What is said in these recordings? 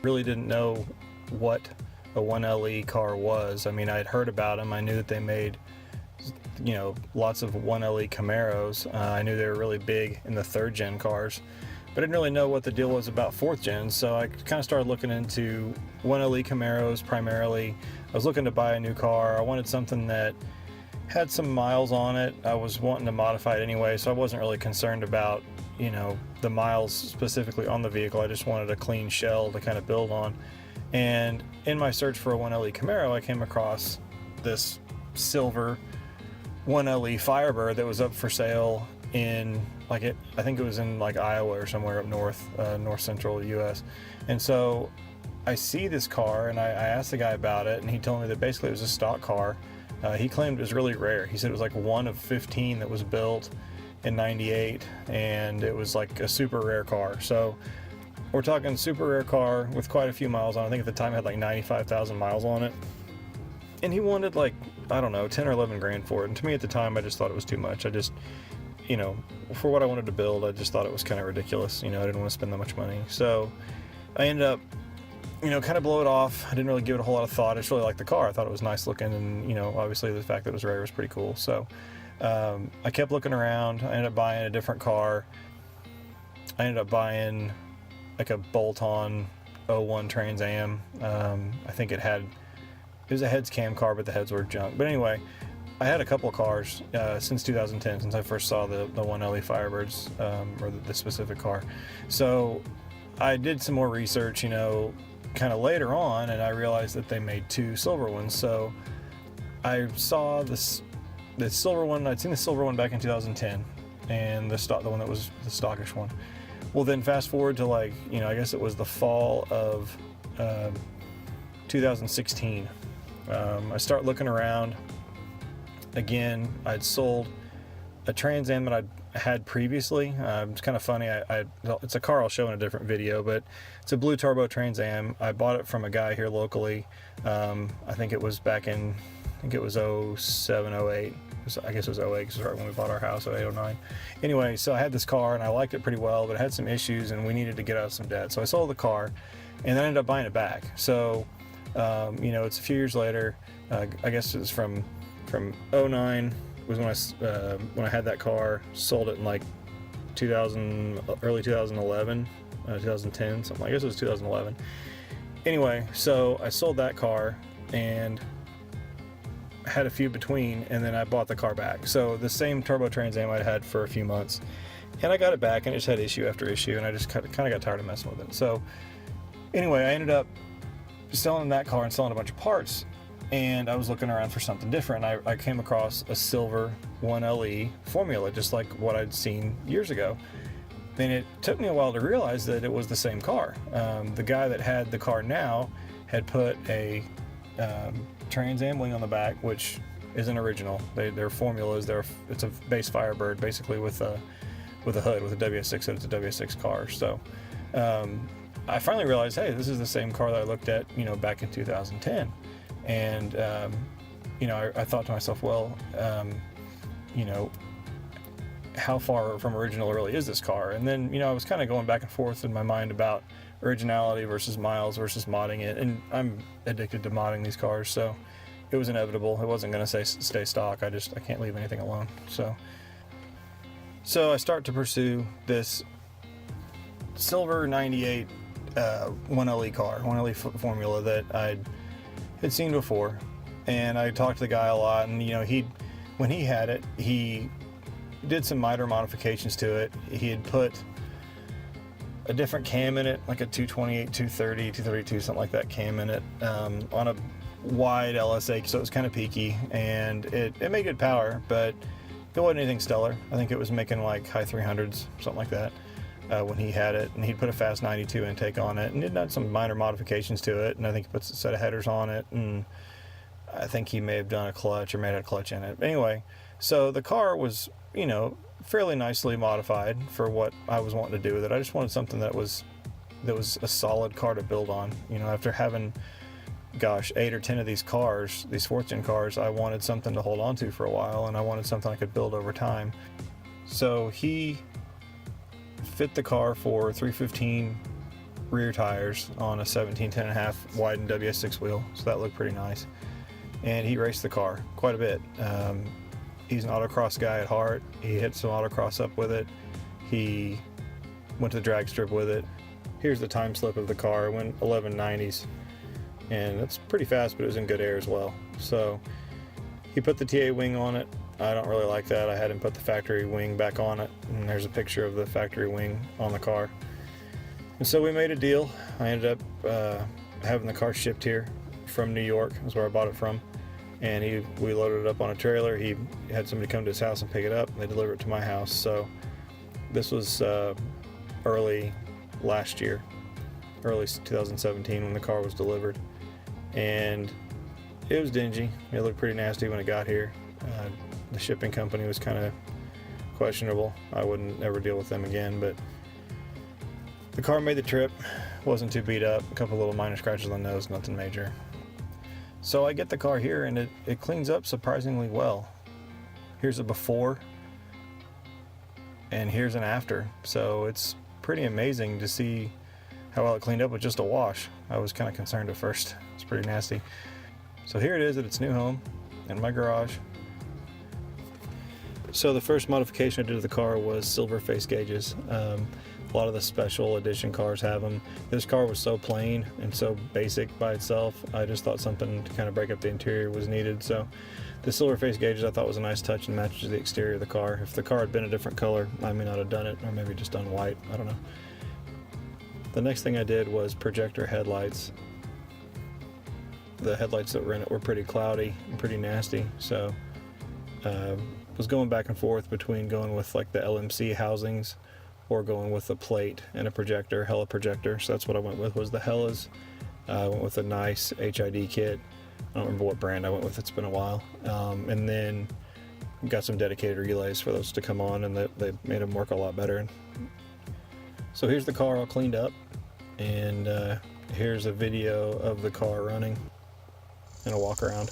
really didn't know what a 1LE car was. I mean, I had heard about them. I knew that they made, you know, lots of 1LE Camaros. I knew they were really big in the 3rd gen cars, but I didn't really know what the deal was about 4th gen. So I kind of started looking into 1LE Camaros primarily. I was looking to buy a new car. I wanted something that had some miles on it. I was wanting to modify it anyway, so I wasn't really concerned about, you know, the miles specifically on the vehicle. I just wanted a clean shell to kind of build on. And in my search for a 1LE Camaro, I came across this silver 1LE Firebird that was up for sale in, like, I think it was in like Iowa or somewhere up north, north central US. And so I see this car and I asked the guy about it, and he told me that basically it was a stock car. He claimed it was really rare. He said it was like one of 15 that was built in '98, and it was like a super rare car. So we're talking super rare car with quite a few miles on it. I think at the time it had like 95,000 miles on it. And he wanted like, I don't know, 10 or 11 grand for it. And to me at the time, I just thought it was too much. I just, you know, for what I wanted to build, I just thought it was kind of ridiculous. You know, I didn't want to spend that much money. So I ended up, you know, kind of blow it off. I didn't really give it a whole lot of thought. I just really liked the car. I thought it was nice looking, and, you know, obviously the fact that it was rare was pretty cool. So I kept looking around. I ended up buying a different car. I ended up buying like a bolt-on 01 Trans Am. I think it was a heads cam car, but the heads were junk. But anyway, I had a couple of cars since 2010, since I first saw the 1LE Firebirds, or the specific car. So I did some more research, you know, kind of later on, and I realized that they made 2 silver ones. So I saw the silver one. I'd seen the silver one back in 2010, and the one that was the stockish one. Well, then fast forward to, like, you know, I guess it was the fall of 2016. I start looking around again. I'd sold a Trans Am that I had previously. It's kind of funny. It's a car I'll show in a different video, but it's a blue turbo Trans Am. I bought it from a guy here locally. I think it was back in, I think it was 07, 08. I guess it was 08 because it was right when we bought our house, 08, 09. Anyway, so I had this car and I liked it pretty well, but it had some issues and we needed to get out of some debt. So I sold the car and then I ended up buying it back. So, you know, it's a few years later. I guess it was from 09 was when I had that car. Sold it in like 2000, early 2011, 2010, something. I guess it was 2011. Anyway, so I sold that car and had a few between, and then I bought the car back. So the same turbo Trans Am I'd had for a few months, and I got it back, and it just had issue after issue, and I just kind of got tired of messing with it. So anyway, I ended up selling that car and selling a bunch of parts, and I was looking around for something different. I came across a silver 1LE Formula, just like what I'd seen years ago. Then it took me a while to realize that it was the same car. The guy that had the car now had put a Trans Am wing on the back, which isn't original. They're formulas. It's a base Firebird, basically with a hood, with a WS6 hood. It's a WS6 car. So I finally realized, hey, this is the same car that I looked at, you know, back in 2010. And you know, I thought to myself, well, you know, how far from original really is this car? And then, you know, I was kind of going back and forth in my mind about originality versus miles versus modding it, and I'm addicted to modding these cars, so it was inevitable. It wasn't going to stay stock. I can't leave anything alone. So I start to pursue this silver 98 1LE car, 1LE Formula that I had seen before, and I talked to the guy a lot, and, you know, when he had it, he did some minor modifications to it. He had put a different cam in it, like a 228, 230, 232, something like that cam in it, on a wide LSA, so it was kind of peaky, and it made good power, but it wasn't anything stellar. I think it was making like high 300s, something like that, when he had it, and he'd put a fast 92 intake on it, and he'd done some minor modifications to it, and I think he put a set of headers on it, and I think he may have done a clutch or made a clutch in it. But anyway, so the car was, you know, fairly nicely modified for what I was wanting to do with it. I just wanted something that was a solid car to build on. You know, after having, gosh, 8 or 10 of these cars, these 4th gen cars, I wanted something to hold on to for a while, and I wanted something I could build over time. So he fit the car for $315 rear tires on a 17-10.5 widened WS6 wheel, so that looked pretty nice. And he raced the car quite a bit. He's an autocross guy at heart. He hit some autocross up with it. He went to the drag strip with it. Here's the time slip of the car. It went 1190s, and that's pretty fast, but it was in good air as well. So he put the TA wing on it. I don't really like that. I had him put the factory wing back on it, and there's a picture of the factory wing on the car. And so we made a deal. I ended up having the car shipped here from New York, is where I bought it from. And we loaded it up on a trailer. He had somebody come to his house and pick it up, and they delivered it to my house. So this was early last year, early 2017 when the car was delivered. And it was dingy. It looked pretty nasty when it got here. The shipping company was kind of questionable. I wouldn't ever deal with them again, but the car made the trip. Wasn't too beat up. A couple little minor scratches on the nose, nothing major. So I get the car here, and it cleans up surprisingly well. Here's a before, and here's an after. So it's pretty amazing to see how well it cleaned up with just a wash. I was kind of concerned at first. It's pretty nasty. So here it is at its new home in my garage. So the first modification I did to the car was silver face gauges. A lot of the special edition cars have them. This car was so plain and so basic by itself, I just thought something to kind of break up the interior was needed. So the silver face gauges I thought was a nice touch and matches the exterior of the car. If the car had been a different color, I may not have done it, or maybe just done white, I don't know. The next thing I did was projector headlights. The headlights that were in it were pretty cloudy and pretty nasty, so was going back and forth between going with like the LMC housings or going with a plate and a projector, Hella projector. So that's what I went with, was the Hellas. I went with a nice HID kit. I don't remember what brand I went with, it's been a while. And then got some dedicated relays for those to come on, and they made them work a lot better. So here's the car all cleaned up, and here's a video of the car running and a walk around.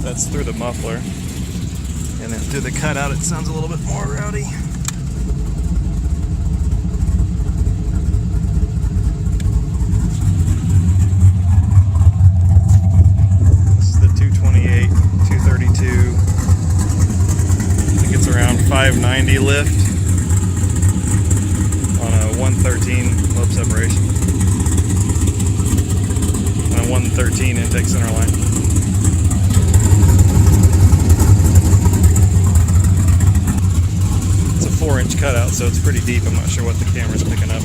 That's through the muffler, and then through the cutout it sounds a little bit more rowdy. This is the 228, 232. I think it's around 590 lift on a 113 lobe separation and a 113 intake center line. It's a 4-inch cutout, so it's pretty deep. I'm not sure what the camera's picking up.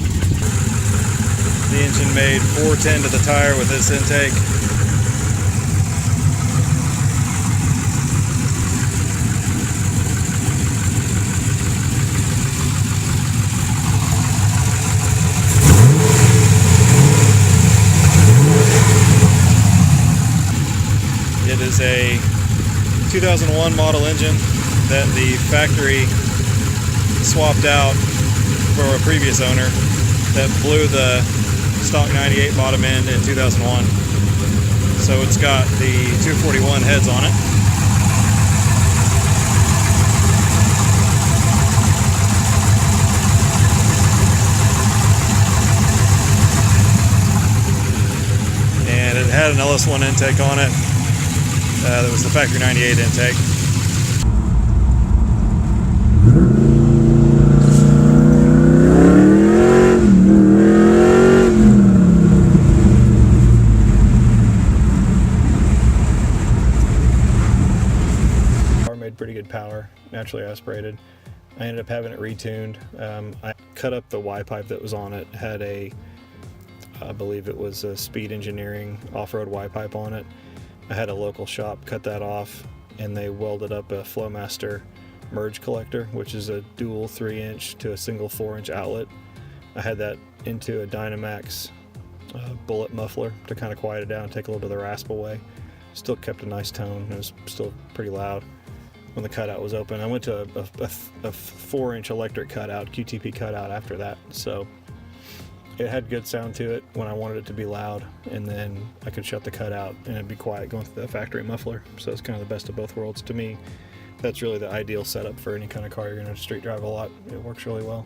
The engine made 410 to the tire with this intake. It is a 2001 model engine that the factory swapped out for a previous owner that blew the stock 98 bottom end in 2001. So it's got the 241 heads on it. And it had an LS1 intake on it. That was the factory 98 intake. Pretty good power, naturally aspirated. I ended up having it retuned. I cut up the Y pipe that was on it. Had I believe it was a Speed Engineering off-road Y pipe on it. I had a local shop cut that off, and they welded up a Flowmaster merge collector, which is a dual 3-inch to a single 4-inch outlet. I had that into a Dynamax bullet muffler to kind of quiet it down and take a little bit of the rasp away. Still kept a nice tone. It was still pretty loud when the cutout was open. I went to a 4-inch electric cutout, QTP cutout after that, so it had good sound to it when I wanted it to be loud, and then I could shut the cutout and it'd be quiet going through the factory muffler. So it's kind of the best of both worlds. To me, that's really the ideal setup for any kind of car you're going to street drive a lot. It works really well.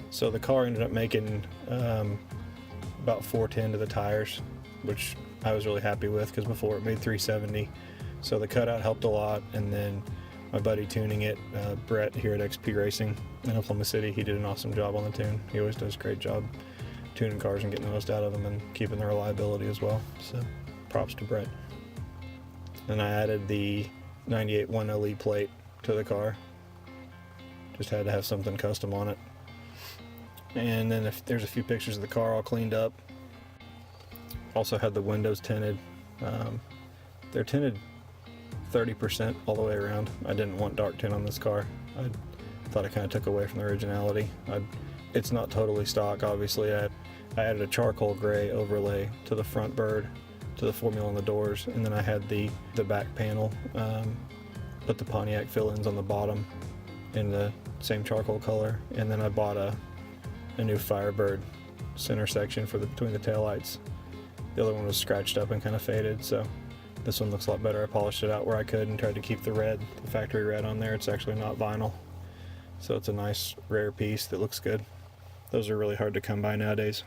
So the car ended up making about 410 to the tires, which I was really happy with because before it made 370. So the cutout helped a lot, and then my buddy tuning it, Brett here at XP Racing in Oklahoma City, he did an awesome job on the tune. He always does a great job tuning cars and getting the most out of them and keeping the reliability as well. So props to Brett. Then I added the 98 1LE plate to the car. Just had to have something custom on it. And then if there's a few pictures of the car all cleaned up. Also had the windows tinted. They're tinted 30% all the way around. I didn't want dark tint on this car. I thought it kind of took away from the originality. It's not totally stock, obviously. I added a charcoal gray overlay to the front bird, to the formula on the doors, and then I had the back panel, put the Pontiac fill-ins on the bottom in the same charcoal color, and then I bought a new FIREBIRD center section for between the taillights. The other one was scratched up and kind of faded, so this one looks a lot better. I polished it out where I could and tried to keep the red, the factory red on there. It's actually not vinyl, so it's a nice rare piece that looks good. Those are really hard to come by nowadays.